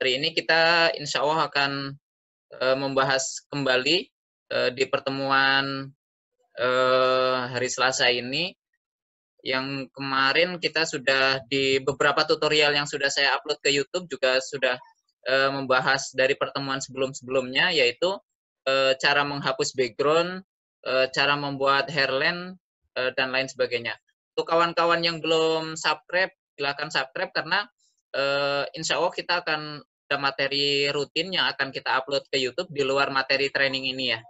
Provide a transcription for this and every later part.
Hari ini kita insya Allah akan membahas kembali di pertemuan hari Selasa ini. Yang kemarin kita sudah di beberapa tutorial yang sudah saya upload ke YouTube juga sudah membahas dari pertemuan sebelum-sebelumnya, yaitu cara menghapus background, cara membuat hairline, dan lain sebagainya. Untuk kawan-kawan yang belum subscribe, silakan subscribe karena insya Allah kita akan ada materi rutin yang akan kita upload ke YouTube di luar materi training ini ya.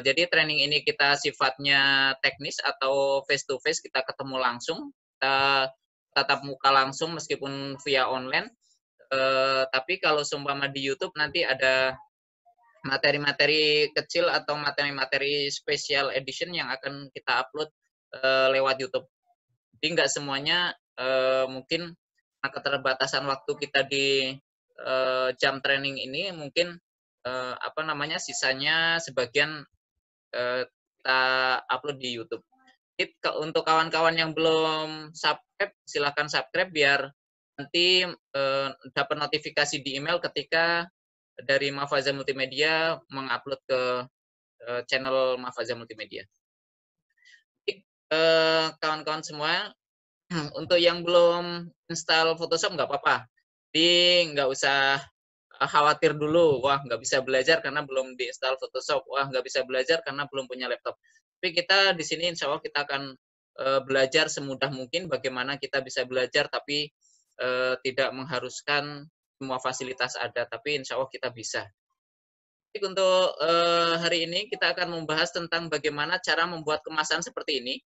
Jadi training ini kita sifatnya teknis atau face to face, kita ketemu langsung, kita tatap muka langsung meskipun via online. Tapi kalau seumpama di YouTube nanti ada materi-materi kecil atau materi-materi special edition yang akan kita upload lewat YouTube. Jadi nggak semuanya mungkin keterbatasan waktu kita di jam training ini mungkin sisanya sebagian kita upload di YouTube. Jadi, untuk kawan-kawan yang belum subscribe, silahkan subscribe biar nanti dapat notifikasi di email ketika dari Mahfazah Multimedia mengupload ke channel Mahfazah Multimedia. Kawan-kawan semua, untuk yang belum install Photoshop nggak apa-apa. Jadi nggak usah khawatir dulu, wah nggak bisa belajar karena belum diinstal Photoshop, wah nggak bisa belajar karena belum punya laptop. Tapi kita di sini insya Allah kita akan belajar semudah mungkin bagaimana kita bisa belajar, tapi tidak mengharuskan semua fasilitas ada, tapi insya Allah kita bisa. Jadi untuk hari ini kita akan membahas tentang bagaimana cara membuat kemasan seperti ini.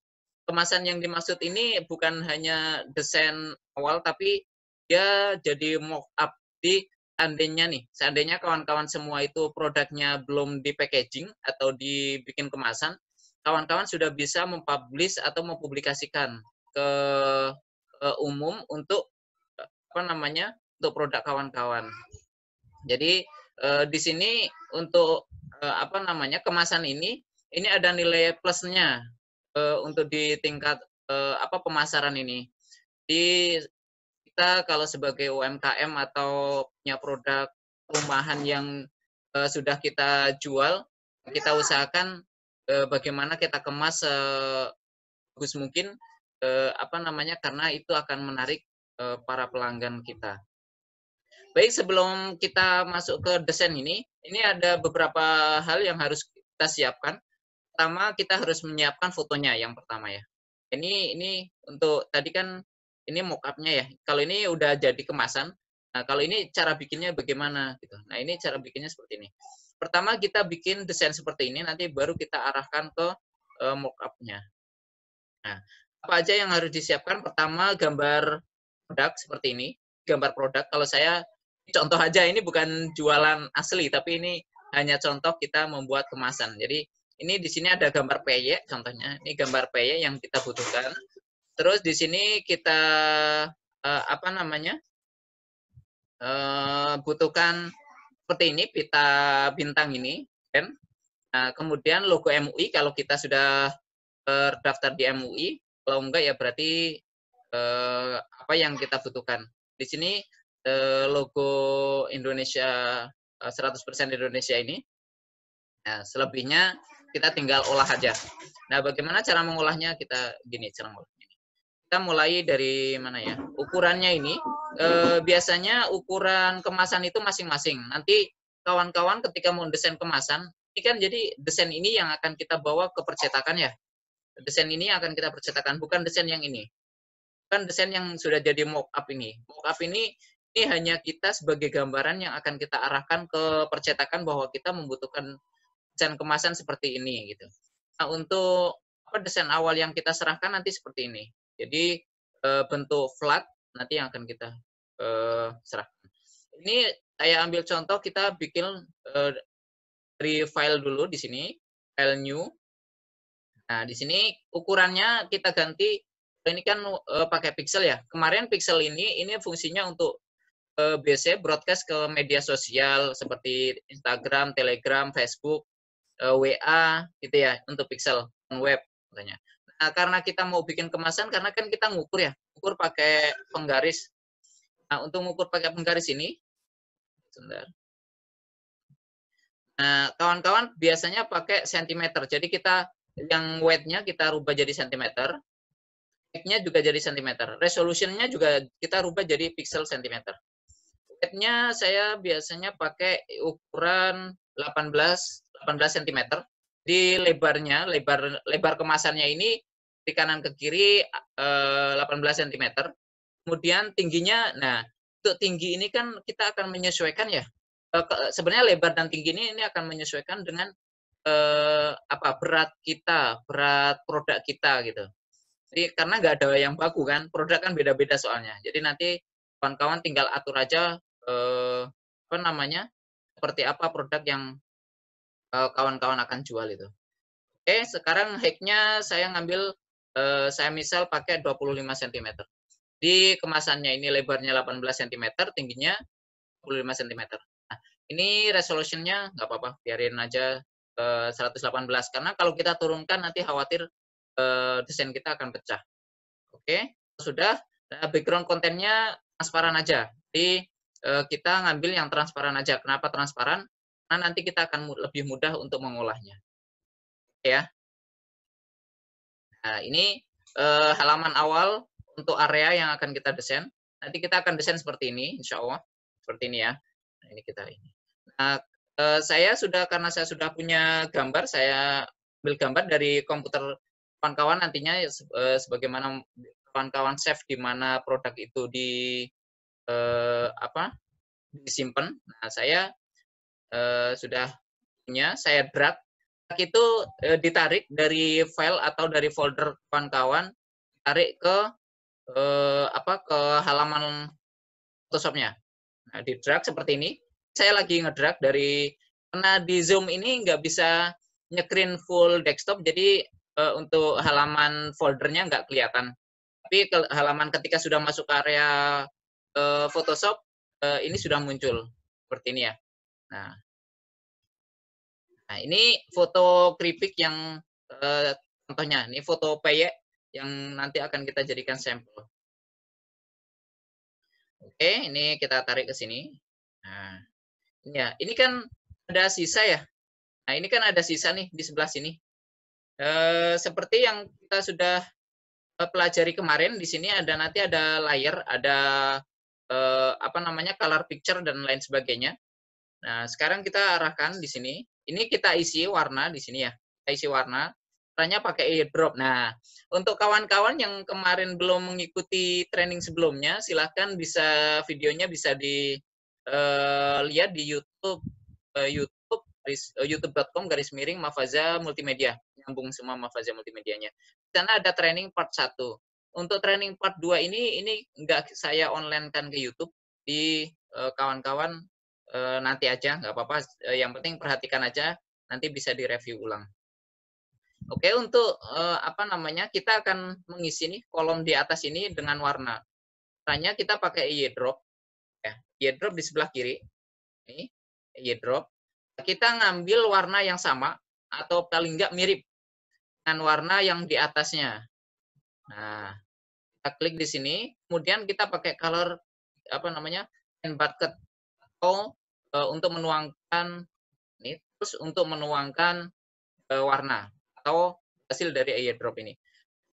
Kemasan yang dimaksud ini bukan hanya desain awal, tapi dia jadi mock-up. Di seandainya kawan-kawan semua itu produknya belum di packaging atau dibikin kemasan, kawan-kawan sudah bisa mempublish atau mempublikasikan ke umum untuk untuk produk kawan-kawan. Jadi di sini untuk kemasan ini ada nilai plusnya untuk di tingkat pemasaran ini. Di kita kalau sebagai UMKM atau punya produk rumahan yang sudah kita jual, kita usahakan bagaimana kita kemas sebagus mungkin karena itu akan menarik para pelanggan kita. Baik, sebelum kita masuk ke desain ini ada beberapa hal yang harus kita siapkan. Pertama, kita harus menyiapkan fotonya yang pertama ya. Ini untuk tadi kan ini mock-up-nya ya. Kalau ini udah jadi kemasan, nah kalau ini cara bikinnya bagaimana gitu. Nah, ini cara bikinnya seperti ini. Pertama kita bikin desain seperti ini, nanti baru kita arahkan ke mock-up-nya. Nah, apa aja yang harus disiapkan? Pertama, gambar produk seperti ini. Gambar produk, kalau saya contoh aja, ini bukan jualan asli, tapi ini hanya contoh kita membuat kemasan. Jadi ini di sini ada gambar peyek contohnya. Ini gambar peyek yang kita butuhkan. Terus di sini kita butuhkan seperti ini, pita bintang ini, kan? Nah, kemudian logo MUI kalau kita sudah terdaftar di MUI. Kalau enggak ya berarti apa yang kita butuhkan. Di sini logo Indonesia 100% Indonesia ini. Nah, selebihnya kita tinggal olah aja. Nah, bagaimana cara mengolahnya? Kita gini cara mengolahnya. Kita mulai dari mana ya? Ukurannya ini biasanya ukuran kemasan itu masing-masing. Nanti kawan-kawan ketika mau desain kemasan, ini kan jadi desain ini yang akan kita bawa ke percetakan ya. Desain ini akan kita percetakan, bukan desain yang ini. Bukan desain yang sudah jadi mock-up ini. Mock-up ini hanya kita sebagai gambaran yang akan kita arahkan ke percetakan bahwa kita membutuhkan desain kemasan seperti ini gitu. Nah, untuk desain awal yang kita serahkan nanti seperti ini. Jadi bentuk flat nanti yang akan kita serahkan. Ini saya ambil contoh, kita bikin dari file dulu di sini, file new. Nah, di sini ukurannya kita ganti, ini kan pakai pixel ya. Kemarin pixel ini fungsinya untuk biasanya broadcast ke media sosial seperti Instagram, Telegram, Facebook, WA gitu ya, untuk pixel web katanya. Nah, karena kita mau bikin kemasan, karena kan kita ngukur ya, ukur pakai penggaris. Nah, untuk ngukur pakai penggaris ini Sebentar. Nah, kawan-kawan biasanya pakai sentimeter. Jadi kita yang weight-nya kita rubah jadi sentimeter, height-nya juga jadi sentimeter. Resolution-nya juga kita rubah jadi pixel sentimeter. Weight-nya saya biasanya pakai ukuran 18 cm. Di lebarnya, lebar kemasannya ini di kanan ke kiri 18 cm. Kemudian tingginya, nah untuk tinggi ini kan kita akan menyesuaikan ya. Sebenarnya lebar dan tinggi ini akan menyesuaikan dengan berat kita, berat produk kita gitu. Jadi karena nggak ada yang baku kan, produk kan beda-beda soalnya. Jadi nanti kawan-kawan tinggal atur aja seperti apa produk yang kawan-kawan akan jual itu. Oke, sekarang height-nya saya ngambil, saya misal pakai 25 cm. Di kemasannya ini lebarnya 18 cm, tingginya 25 cm. Nah, ini resolution-nya nggak apa-apa, biarin aja 118, karena kalau kita turunkan nanti khawatir desain kita akan pecah. Oke, sudah. Nah, background kontennya transparan aja. Jadi kita ngambil yang transparan aja. Kenapa transparan? Karena nanti kita akan lebih mudah untuk mengolahnya. Oke ya. Nah, ini halaman awal untuk area yang akan kita desain. Nanti kita akan desain seperti ini, insya Allah. Seperti ini ya. Nah, ini kita ini. Nah, karena saya sudah punya gambar, saya ambil gambar dari komputer kawan-kawan nantinya sebagaimana kawan-kawan save di mana produk itu disimpan. Nah, saya sudah punya, saya drag itu ditarik dari file atau dari folder kawan-kawan, tarik ke ke halaman Photoshop-nya. Nah, di drag seperti ini. Saya lagi ngedrag karena di Zoom ini nggak bisa nyekreen full desktop, jadi untuk halaman foldernya nggak kelihatan. Tapi halaman ketika sudah masuk ke area Photoshop, ini sudah muncul seperti ini ya. Nah, ini foto keripik yang contohnya. Ini foto peyek yang nanti akan kita jadikan sampel. Oke, ini kita tarik ke sini. Nah, ini kan ada sisa ya. Nah, ini kan ada sisa nih di sebelah sini. Seperti yang kita sudah pelajari kemarin, di sini nanti ada layer, ada color picture dan lain sebagainya. Nah, sekarang kita arahkan di sini. Ini kita isi warna di sini ya. Kita isi warna. Caranya pakai airdrop. Nah, untuk kawan-kawan yang kemarin belum mengikuti training sebelumnya, silahkan videonya bisa dilihat di YouTube youtube.com/Mafaza Multimedia. Nyambung semua Mafaza Multimedianya. Di sana ada training part 1. Untuk training part 2 ini nggak saya online-kan ke YouTube. Di kawan-kawan nanti aja, nggak apa-apa. Yang penting perhatikan aja, nanti bisa direview ulang. Oke, untuk kita akan mengisi nih kolom di atas ini dengan warna. Caranya kita pakai eyedrop. Ya, eyedrop di sebelah kiri. Ini eyedrop. Kita ngambil warna yang sama atau paling nggak mirip dengan warna yang di atasnya. Nah, kita klik di sini, kemudian kita pakai color pen bucket atau untuk menuangkan ini, terus untuk menuangkan warna atau hasil dari eyedrop ini.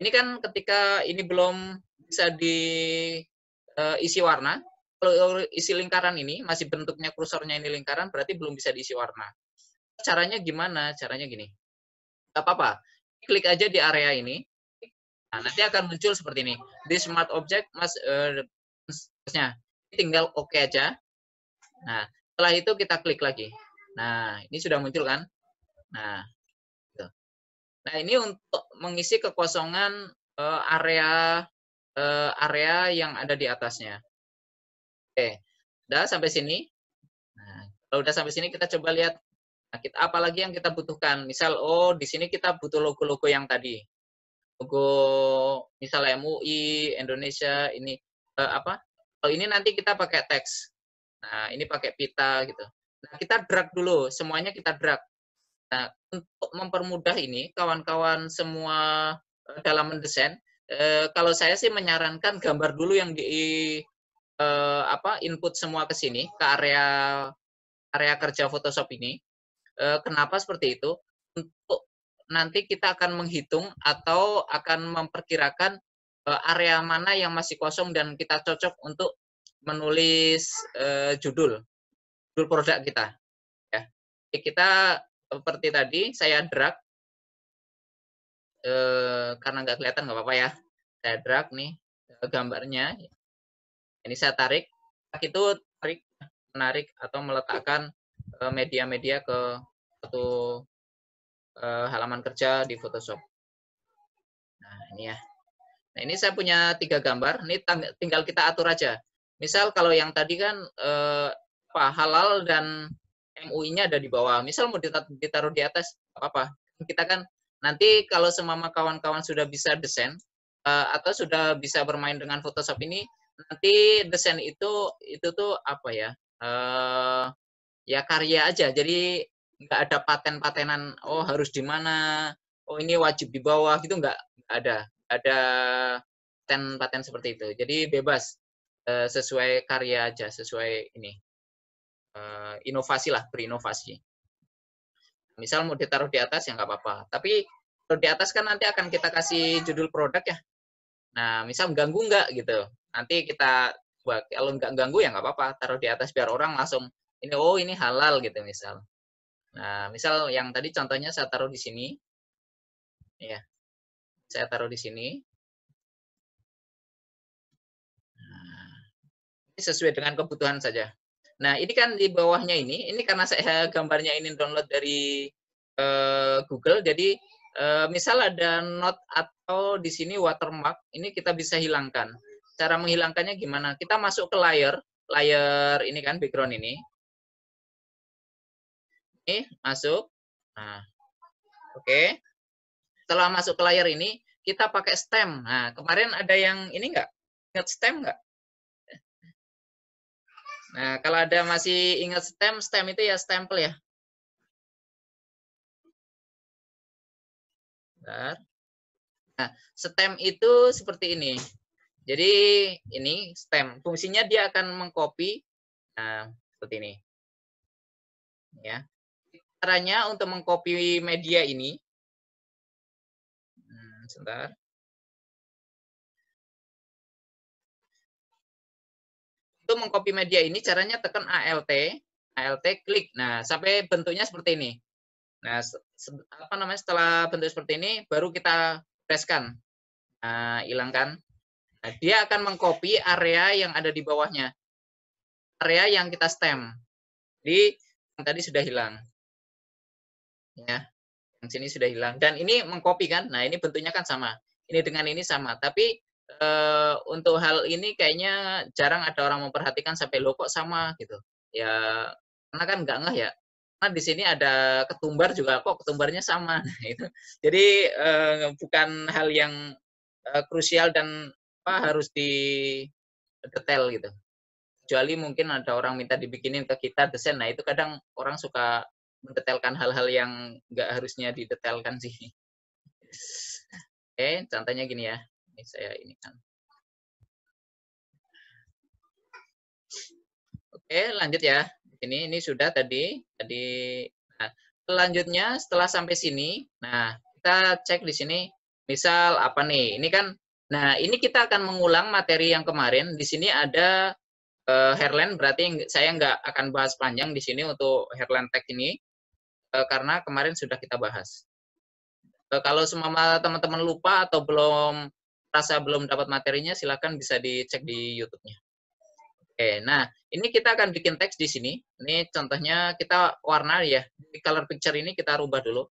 Ini kan ketika ini belum bisa diisi warna, kalau isi lingkaran ini masih bentuknya kursornya ini lingkaran, berarti belum bisa diisi warna. Caranya gimana? Caranya gini. Gak apa-apa, klik aja di area ini. Nah, nanti akan muncul seperti ini. Di smart object tinggal oke aja. Nah, setelah itu kita klik lagi. Nah, ini sudah muncul kan? Nah, gitu. Nah, ini untuk mengisi kekosongan area yang ada di atasnya. Oke, udah sampai sini. Nah, kalau udah sampai sini kita coba lihat. Nah, apa lagi yang kita butuhkan? Misal, di sini kita butuh logo-logo yang tadi. Logo misal MUI, Indonesia, ini kalau ini nanti kita pakai teks. Nah, ini pakai pita gitu. Nah, kita drag dulu, semuanya kita drag. Nah, untuk mempermudah ini, kawan-kawan semua dalam mendesain, kalau saya sih menyarankan gambar dulu yang input semua ke sini, ke area kerja Photoshop ini. Kenapa seperti itu? Untuk nanti kita akan menghitung atau akan memperkirakan area mana yang masih kosong dan kita cocok untuk menulis judul produk kita. Ya. Jadi kita seperti tadi saya drag, karena nggak kelihatan nggak apa-apa ya. Saya drag nih gambarnya. Ini saya tarik, itu menarik atau meletakkan media-media ke satu halaman kerja di Photoshop. Nah, ini ya. Nah, ini saya punya 3 gambar. Ini tinggal kita atur aja. Misal kalau yang tadi kan halal dan MUI-nya ada di bawah. Misal mau ditaruh di atas, apa-apa. Kita kan nanti kalau semua kawan-kawan sudah bisa desain atau sudah bisa bermain dengan Photoshop ini, nanti desain itu tuh apa ya? Ya karya aja. Jadi nggak ada paten-patenan, oh harus di mana, oh ini wajib di bawah, gitu nggak ada. Ada paten-paten seperti itu. Jadi bebas, sesuai karya aja, sesuai ini. Inovasi lah, berinovasi. Misal mau ditaruh di atas ya nggak apa-apa. Tapi kalau di atas kan nanti akan kita kasih judul produk ya. Nah, misal ganggu nggak gitu. Nanti kita buat, kalau nggak ganggu ya nggak apa-apa, taruh di atas biar orang langsung ini, oh ini halal gitu misal. Nah, misal yang tadi contohnya saya taruh di sini. Ya, saya taruh di sini. Nah, ini sesuai dengan kebutuhan saja. Nah, ini kan di bawahnya ini karena saya gambarnya ini download dari Google, jadi misal ada note atau di sini watermark, ini kita bisa hilangkan. Cara menghilangkannya gimana? Kita masuk ke layar ini kan background ini. Ini masuk. Nah, oke. Setelah masuk ke layar ini, kita pakai stem. Nah, kemarin ada yang ini nggak? Ingat stem nggak? Nah, kalau ada masih ingat stem itu ya stempel ya. Bentar. Nah, stem itu seperti ini. Jadi ini stem. Fungsinya dia akan mengcopy. Nah, seperti ini. Ya. Caranya untuk mengcopy media ini. Sebentar. Untuk mengcopy media ini caranya tekan ALT klik. Nah, sampai bentuknya seperti ini. Nah, apa namanya, setelah bentuk seperti ini baru kita preskan. Nah, hilangkan. Nah, dia akan mengcopy area yang ada di bawahnya. Area yang kita stem. Jadi yang tadi sudah hilang. Ya, yang sini sudah hilang. Dan ini mengcopy kan. Nah, ini bentuknya kan sama. Ini dengan ini sama. Tapi untuk hal ini kayaknya jarang ada orang memperhatikan sampai lo kok sama gitu. Ya, karena kan nggak ngeh ya. Karena di sini ada ketumbar juga, kok ketumbarnya sama. Nah, itu. Jadi bukan hal yang krusial dan harus di detail gitu. Kecuali mungkin ada orang minta dibikinin ke kita desain, nah itu kadang orang suka mendetailkan hal-hal yang nggak harusnya didetailkan sih. Oke, contohnya gini ya. Ini saya ini kan. Oke, lanjut ya. Ini sudah tadi. Nah, selanjutnya setelah sampai sini, nah kita cek di sini. Misal apa nih? Ini kan, nah ini kita akan mengulang materi yang kemarin. Di sini ada hairline, berarti saya nggak akan bahas panjang di sini untuk hairline tag ini karena kemarin sudah kita bahas. Kalau semua teman-teman lupa atau belum dapat materinya, silakan bisa dicek di YouTube-nya. Oke, nah ini kita akan bikin teks di sini. Ini contohnya kita warna ya. Di color picture ini kita rubah dulu.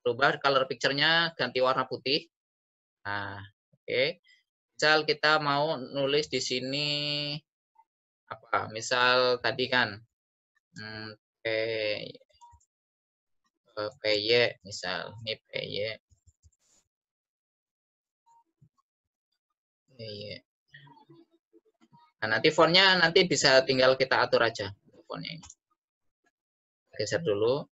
Rubah color picture-nya ganti warna putih. Nah, oke. Misal kita mau nulis di sini apa? Misal tadi kan PY misal, ini PY. Nah, nanti fontnya nanti bisa tinggal kita atur aja fontnya ini. Geser dulu.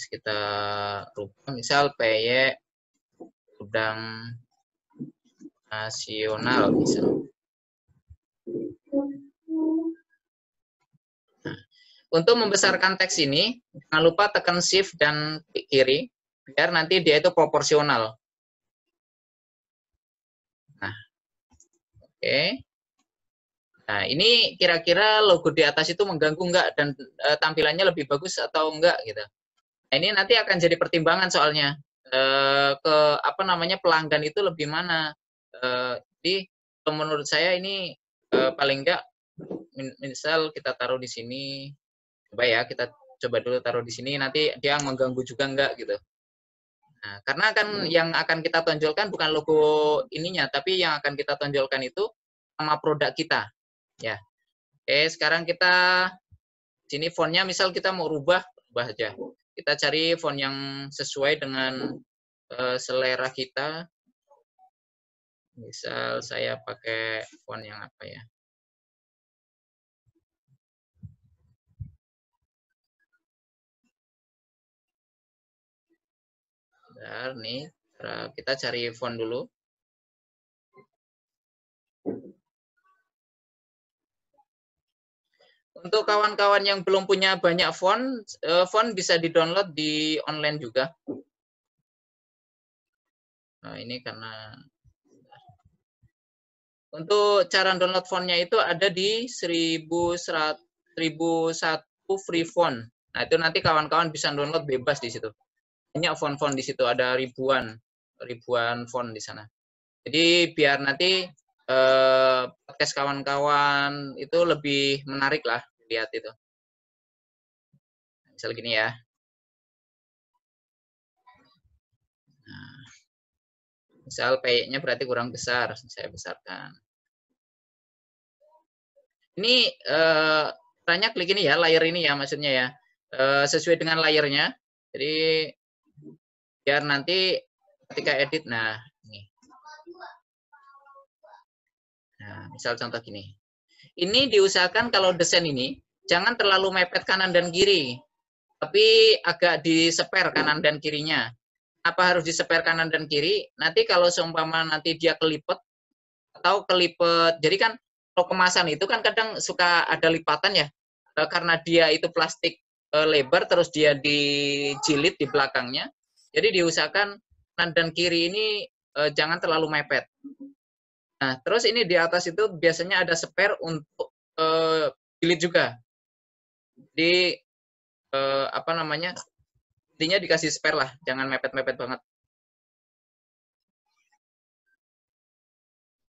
Kita rubah misal PY udang nasional bisa. Nah, untuk membesarkan teks ini, jangan lupa tekan shift dan klik kiri, biar nanti dia itu proporsional. Nah, oke. Nah, ini kira-kira logo di atas itu mengganggu enggak dan tampilannya lebih bagus atau enggak gitu. Nah, ini nanti akan jadi pertimbangan soalnya ke apa namanya pelanggan itu lebih mana. Jadi menurut saya ini paling enggak misal kita taruh di sini, coba ya kita coba dulu taruh di sini, nanti dia mengganggu juga enggak gitu. Nah, karena kan yang akan kita tonjolkan bukan logo ininya, tapi yang akan kita tonjolkan itu nama produk kita. Ya, oke. Sekarang kita sini fontnya, misal kita mau rubah aja. Kita cari font yang sesuai dengan selera kita. Misal saya pakai font yang apa ya? Bentar, nih, kita cari font dulu. Untuk kawan-kawan yang belum punya banyak font, font bisa di-download di online juga. Nah, ini karena untuk cara download fontnya itu ada di 1100 free font. Nah, itu nanti kawan-kawan bisa download bebas di situ. Banyak font-font di situ, ada ribuan font di sana. Jadi biar nanti podcast kawan-kawan itu lebih menarik lah lihat itu. Misal gini ya. Nah, misal PI-nya berarti kurang besar, saya besarkan. Ini caranya klik ini ya, layer ini ya maksudnya ya. Sesuai dengan layernya. Jadi biar nanti ketika edit, nah ini. Nah, misal contoh gini. Ini diusahakan kalau desain ini jangan terlalu mepet kanan dan kiri, tapi agak diseper kanan dan kirinya. Apa harus diseper kanan dan kiri? Nanti kalau seumpama nanti dia kelipet atau kelipet, jadi kan kalau kemasan itu kan kadang suka ada lipatan ya, karena dia itu plastik lebar terus dia dijilid di belakangnya. Jadi diusahakan kanan dan kiri ini jangan terlalu mepet. Nah, terus ini di atas itu biasanya ada spare untuk jilid juga. Jadi apa namanya? Intinya dikasih spare lah, jangan mepet-mepet banget.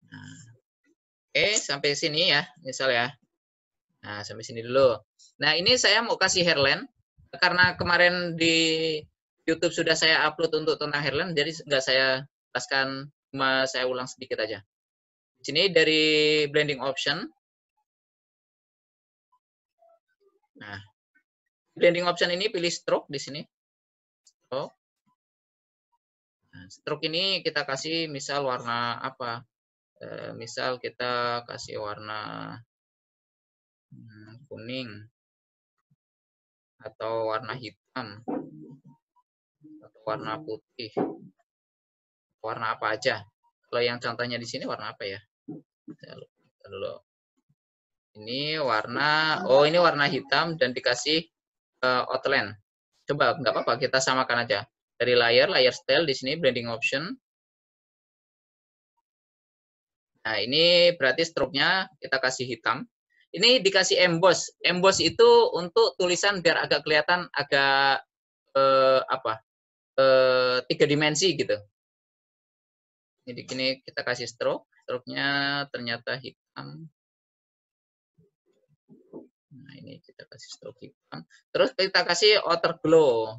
Nah, oke, sampai sini ya, misal ya. Nah, sampai sini dulu. Nah, ini saya mau kasih hairline karena kemarin di YouTube sudah saya upload untuk tentang hairline, jadi nggak saya jelaskan, cuma saya ulang sedikit aja. Di sini dari blending option. Nah, blending option ini pilih stroke di sini. Stroke. Nah, stroke ini kita kasih misal warna apa? Misal kita kasih warna kuning atau warna hitam atau warna putih, warna apa aja. Kalau yang contohnya di sini warna apa ya? Saya lupa dulu. Ini warna, oh ini warna hitam dan dikasih outline. Coba nggak apa-apa, kita samakan aja. Dari layer style di sini blending option. Nah ini berarti stroke-nya kita kasih hitam. Ini dikasih emboss. Emboss itu untuk tulisan biar agak kelihatan agak apa? 3 dimensi gitu. Jadi gini kita kasih stroke. Stroke-nya ternyata hitam. Nah, ini kita kasih stroke hitam. Terus kita kasih outer glow.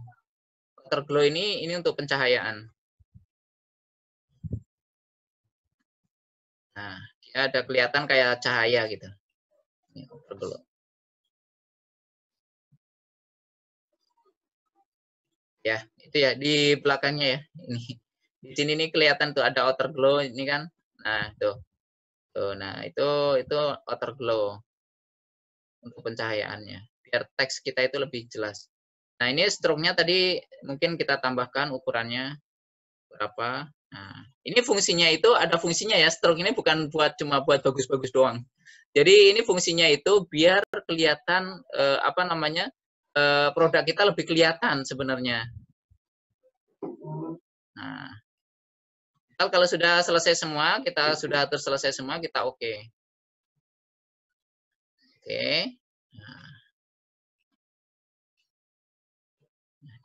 Outer glow ini untuk pencahayaan. Nah, dia ada kelihatan kayak cahaya gitu. Ini outer glow. Ya, itu ya di belakangnya ya. Ini di sini nih kelihatan tuh ada outer glow ini kan. Nah, tuh. Tuh, nah itu outer glow untuk pencahayaannya. Biar teks kita itu lebih jelas. Nah, ini stroke-nya tadi mungkin kita tambahkan ukurannya berapa. Nah, ini fungsinya itu ada fungsinya ya. Stroke ini bukan cuma buat bagus-bagus doang. Jadi ini fungsinya itu biar kelihatan apa namanya produk kita lebih kelihatan sebenarnya. Nah, kalau sudah selesai semua, kita sudah atur selesai semua, kita oke. Oke. Nah,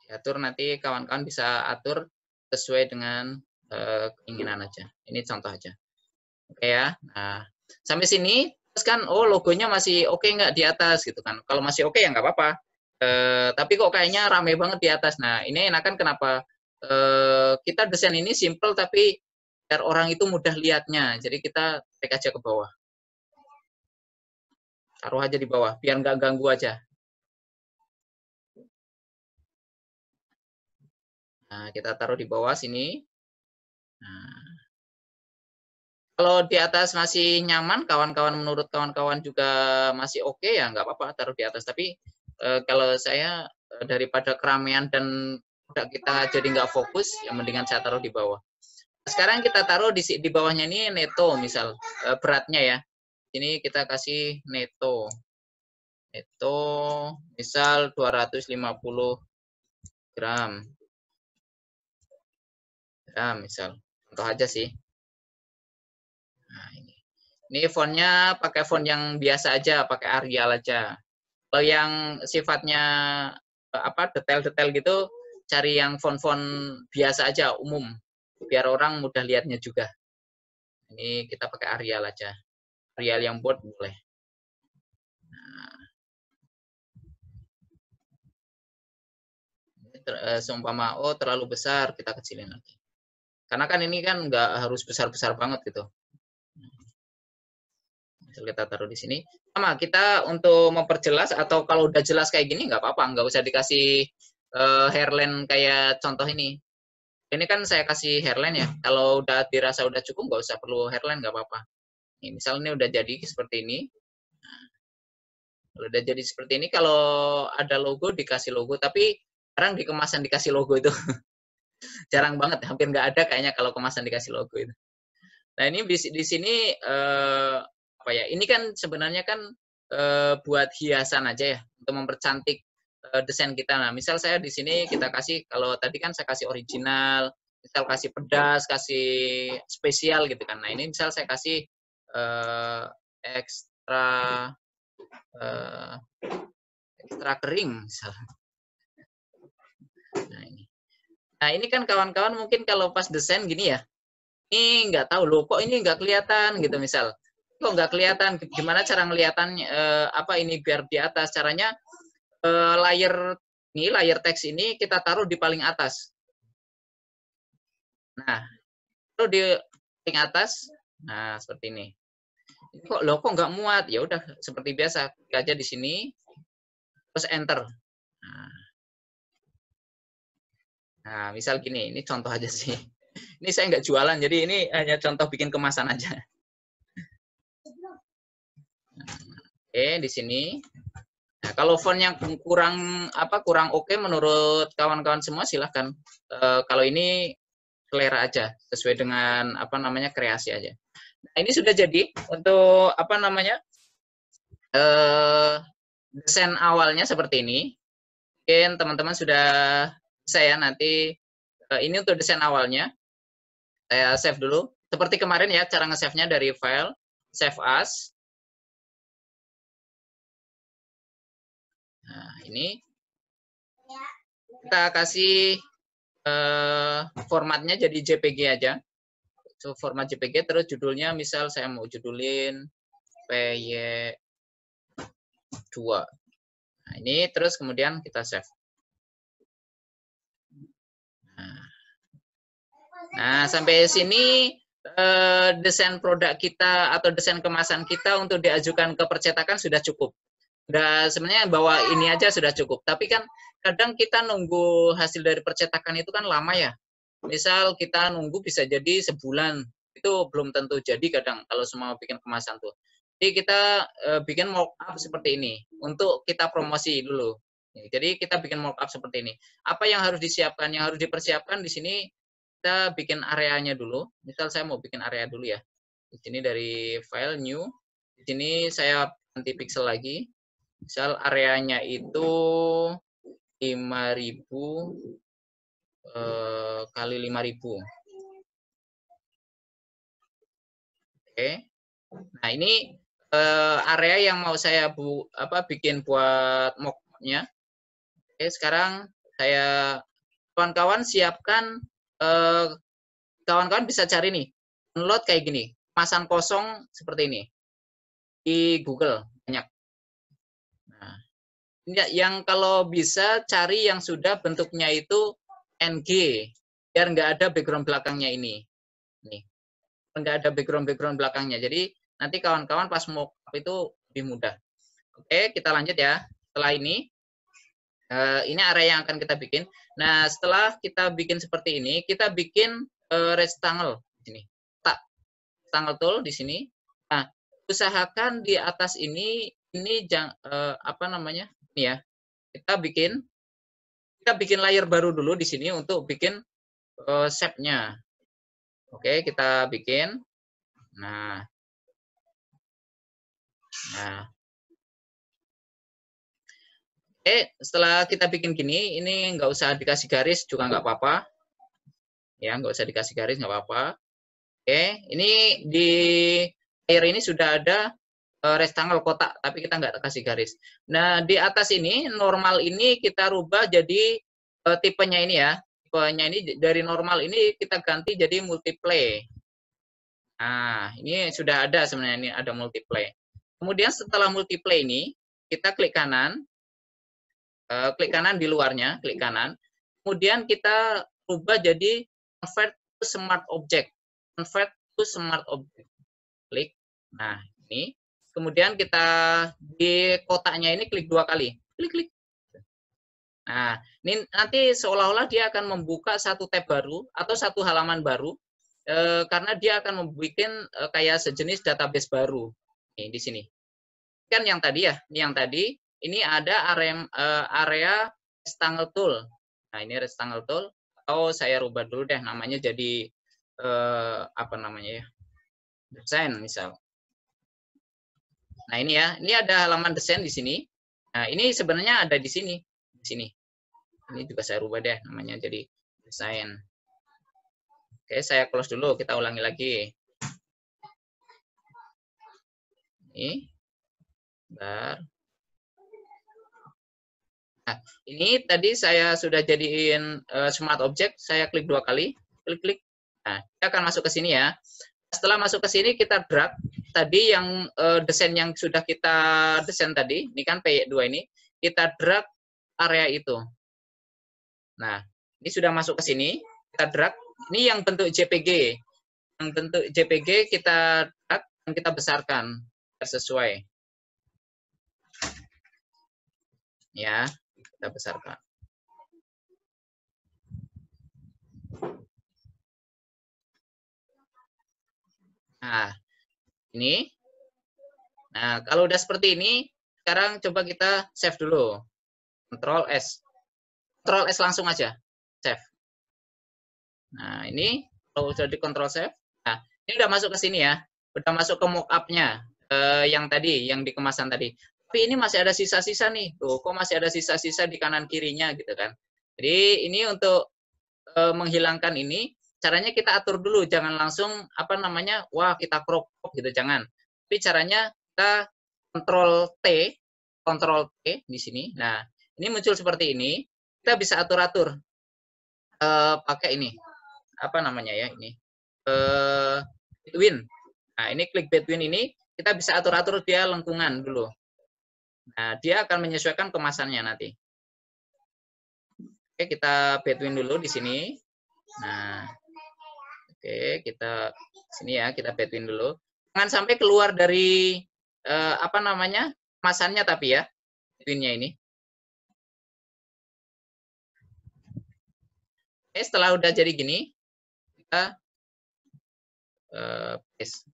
diatur nanti kawan-kawan bisa atur sesuai dengan keinginan aja. Ini contoh aja. Oke ya. Nah, sampai sini terus kan oh logonya masih oke nggak di atas gitu kan. Kalau masih oke ya nggak apa-apa. Tapi kok kayaknya rame banget di atas. Nah, ini enakan kenapa? Kita desain ini simple tapi biar orang itu mudah lihatnya. Jadi kita take aja ke bawah. Taruh aja di bawah, biar nggak ganggu aja. Nah, kita taruh di bawah sini. Nah, kalau di atas masih nyaman, kawan-kawan menurut kawan-kawan juga masih oke ya nggak apa-apa taruh di atas. Tapi kalau saya daripada keramaian dan produk kita jadi nggak fokus, yang mendingan saya taruh di bawah. Sekarang kita taruh di bawahnya ini neto misal beratnya ya. Ini kita kasih neto. Neto misal 250 gram. Gram misal. Contoh aja sih. Nah, ini fontnya pakai font yang biasa aja, pakai Arial aja. Kalau yang sifatnya apa detail-detail gitu, cari yang font-font biasa aja, umum, biar orang mudah lihatnya juga. Ini kita pakai Arial aja, Arial yang bold boleh. Nah, seumpama oh terlalu besar, kita kecilin lagi. Karena kan ini kan nggak harus besar-besar banget gitu. Kita taruh di sini. Sama kita untuk memperjelas atau kalau udah jelas kayak gini nggak apa-apa, nggak usah dikasih hairline kayak contoh ini. Ini kan saya kasih hairline ya. Kalau udah dirasa udah cukup nggak usah perlu hairline nggak apa-apa. Nih, misalnya udah jadi seperti ini. Nah, kalau udah jadi seperti ini, kalau ada logo dikasih logo. Tapi sekarang di kemasan dikasih logo itu jarang banget, hampir nggak ada kayaknya kalau kemasan dikasih logo itu. Nah ini di sini apa ya? Ini kan sebenarnya kan buat hiasan aja ya untuk mempercantik desain kita. Nah misal saya di sini kita kasih kalau tadi kan saya kasih original, misal kasih pedas, kasih spesial gitu kan. Nah ini misal saya kasih ekstra ekstra kering misal. Nah ini kan kawan-kawan mungkin kalau pas desain gini ya. Ini nggak tahu loh, kok ini nggak kelihatan gitu misal. Kok nggak kelihatan? Gimana cara ngelihatannya apa ini biar di atas? Caranya layar teks ini kita taruh di paling atas. Nah, taruh di paling atas. Nah, seperti ini. Kok nggak muat? Ya udah seperti biasa, klik aja di sini, terus enter. Nah, misal gini, ini contoh aja sih. Ini saya nggak jualan, jadi ini hanya contoh bikin kemasan aja. Oke, di sini. Nah, kalau font yang kurang oke menurut kawan-kawan semua silahkan. Kalau ini selera aja, sesuai dengan apa namanya kreasi aja. Nah, ini sudah jadi untuk apa namanya desain awalnya seperti ini. Mungkin teman-teman sudah bisa ya nanti ini untuk desain awalnya. Saya save dulu. Seperti kemarin ya cara nge-save-nya dari file save as. Nah, ini kita kasih formatnya jadi JPG aja. So, format JPG terus judulnya misal saya mau judulin PY2. Nah, ini terus kemudian kita save. Nah, sampai sini desain produk kita atau desain kemasan kita untuk diajukan ke percetakan sudah cukup. Udah sebenarnya bawa ini aja sudah cukup. Tapi kan kadang kita nunggu hasil dari percetakan itu kan lama ya. Misal kita nunggu bisa jadi sebulan. Itu belum tentu jadi kadang kalau semua bikin kemasan tuh. Jadi kita bikin mock up seperti ini untuk kita promosi dulu. Jadi kita bikin mock up seperti ini. Apa yang harus disiapkan? Yang harus dipersiapkan di sini kita bikin areanya dulu. Misal saya mau bikin area dulu ya. Di sini dari file new. Di sini saya ganti pixel lagi. Misal areanya itu 5000 kali 5000. Oke. Nah, ini area yang mau saya bikin buat mock-nya. Oke, sekarang saya kawan-kawan siapkan kawan-kawan bisa cari nih download kayak gini, kemasan kosong seperti ini di Google banyak. Nah, yang kalau bisa cari yang sudah bentuknya itu NG biar nggak ada background belakangnya ini. Nih, nggak ada background belakangnya. Jadi nanti kawan-kawan pas mockup itu lebih mudah. Oke, kita lanjut ya. Setelah ini area yang akan kita bikin. Nah, setelah kita bikin seperti ini, kita bikin rectangle di sini. Rectangle tool di sini. Nah, usahakan di atas ini apa namanya? Ini ya. Kita bikin layer baru dulu di sini untuk bikin shape-nya. Oke, kita bikin. Nah. Setelah kita bikin gini, ini nggak usah dikasih garis juga nggak apa-apa. Ya, nggak usah dikasih garis nggak apa-apa. Oke, ini di layer ini sudah ada rectangle kotak, tapi kita nggak kasih garis. Nah, di atas ini, normal ini kita rubah jadi tipenya ini ya. Tipenya ini dari normal ini kita ganti jadi multiply. Nah, ini sudah ada sebenarnya, ini ada multiply. Kemudian setelah multiply ini, kita klik kanan di luarnya, klik kanan. Kemudian kita rubah jadi convert to smart object. Convert to smart object. Klik. Nah, ini. Kemudian kita di kotaknya ini klik 2 kali. Klik. Nah, ini nanti seolah-olah dia akan membuka satu tab baru atau satu halaman baru karena dia akan membuat kayak sejenis database baru. Nih, di sini. Kan yang tadi ya, yang tadi ini ada area rectangle tool. Nah, ini rectangle tool. Atau saya rubah dulu deh namanya jadi apa namanya ya? Desain misal. Nah, ini ya. Ini ada halaman desain di sini. Nah, ini sebenarnya ada di sini. Di sini. Ini juga saya rubah deh namanya jadi desain. Oke, saya close dulu. Kita ulangi lagi. Ini. Bentar. Nah, ini tadi saya sudah jadiin smart object, saya klik 2 kali, klik. Nah, kita akan masuk ke sini ya. Setelah masuk ke sini kita drag tadi yang desain yang sudah kita desain tadi, ini kan P2 ini, kita drag area itu. Nah, ini sudah masuk ke sini, kita drag. Ini yang bentuk JPG. Yang bentuk JPG kita drag dan kita besarkan sesuai. Ya, kita besarkan. Nah, ini. Nah, kalau udah seperti ini, sekarang coba kita save dulu. Ctrl S. Ctrl S langsung aja. Save. Nah, ini kalau sudah di Ctrl save. Nah, ini udah masuk ke sini ya. Udah masuk ke mockup-nya yang tadi, yang di kemasan tadi. Tapi ini masih ada sisa-sisa nih. Tuh, kok masih ada sisa-sisa di kanan kirinya gitu kan. Jadi, ini untuk menghilangkan ini, caranya kita atur dulu, jangan langsung apa namanya, wah kita crop gitu, jangan. Tapi caranya kita Ctrl T di sini. Nah, ini muncul seperti ini. Kita bisa atur-atur pakai ini, apa namanya ya ini, between. Nah, ini klik between ini, kita bisa atur-atur dia lengkungan dulu. Nah, dia akan menyesuaikan kemasannya nanti. Oke, kita between dulu di sini. Nah, oke, kita sini ya, kita between dulu. Jangan sampai keluar dari apa namanya kemasannya tapi ya, between-nya ini. Oke, setelah udah jadi gini, kita paste.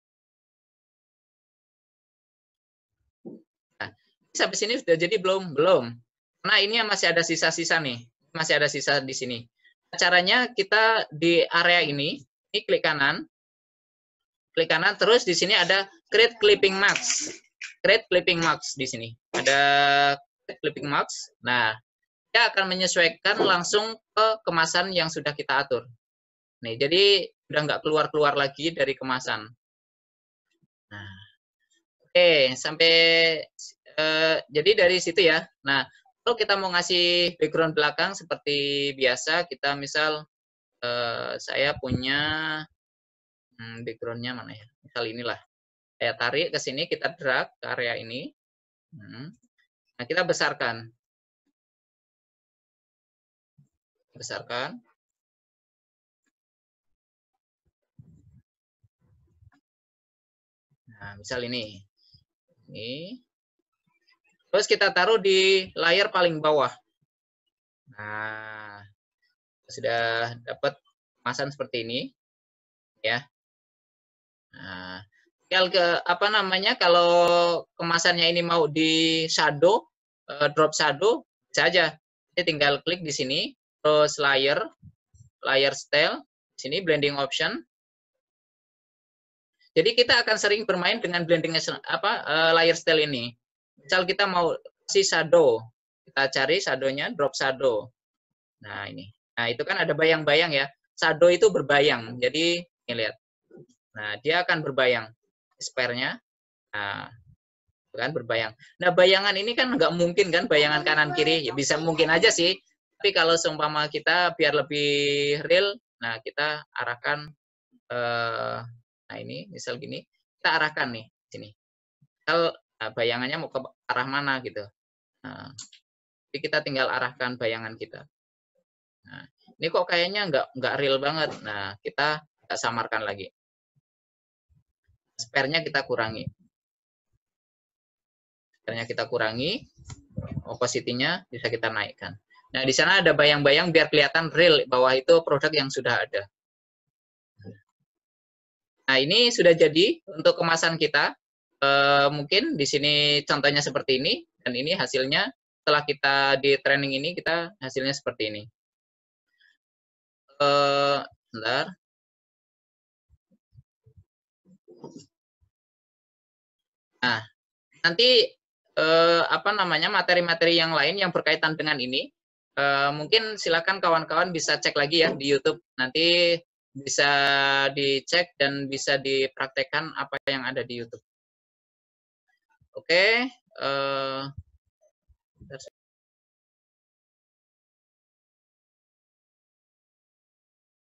Nah, sampai sini sudah jadi belum? Belum. Karena ini masih ada sisa-sisa nih, masih ada sisa di sini. Caranya kita di area ini klik kanan, terus di sini ada create clipping marks. Create clipping marks di sini. Ada clipping marks. Nah, dia akan menyesuaikan langsung ke kemasan yang sudah kita atur. Nih, jadi udah nggak keluar-keluar lagi dari kemasan. Nah, oke, sampai jadi dari situ ya. Nah, kalau kita mau ngasih background belakang seperti biasa, kita misal saya punya backgroundnya mana ya? Misal inilah. Saya tarik ke sini, kita drag ke area ini. Nah, kita besarkan. Besarkan. Nah, misal ini. Ini. Terus kita taruh di layar paling bawah. Nah, sudah dapat kemasan seperti ini. Ya. Nah, tinggal ke apa namanya, kalau kemasannya ini mau di shadow, drop shadow, bisa aja. Jadi tinggal klik di sini, terus layer style, di sini blending option. Jadi kita akan sering bermain dengan blending layer style ini. Misal kita mau si shadow, kita cari shadownya, drop shadow. Nah ini, nah itu kan ada bayang-bayang ya. Shadow itu berbayang, jadi ini lihat. Nah dia akan berbayang, spare-nya. Nah kan berbayang. Nah bayangan ini kan nggak mungkin kan bayangan kanan kiri, ya bisa mungkin aja sih. Tapi kalau seumpama kita biar lebih real, nah kita arahkan. Nah ini misal gini, kita arahkan nih sini. Misal bayangannya mau ke arah mana gitu. Nah, jadi kita tinggal arahkan bayangan kita. Nah, ini kok kayaknya nggak real banget. Nah, kita samarkan lagi. Spare-nya kita kurangi. Spare-nya kita kurangi. Opacity-nya bisa kita naikkan. Nah, di sana ada bayang-bayang biar kelihatan real bahwa itu produk yang sudah ada. Nah, ini sudah jadi untuk kemasan kita. Mungkin di sini contohnya seperti ini, dan ini hasilnya setelah kita di training ini, kita hasilnya seperti ini. Bentar. Nah, nanti apa namanya materi-materi yang lain yang berkaitan dengan ini, mungkin silakan kawan-kawan bisa cek lagi ya di YouTube. Nanti bisa dicek dan bisa dipraktekkan apa yang ada di YouTube. Oke.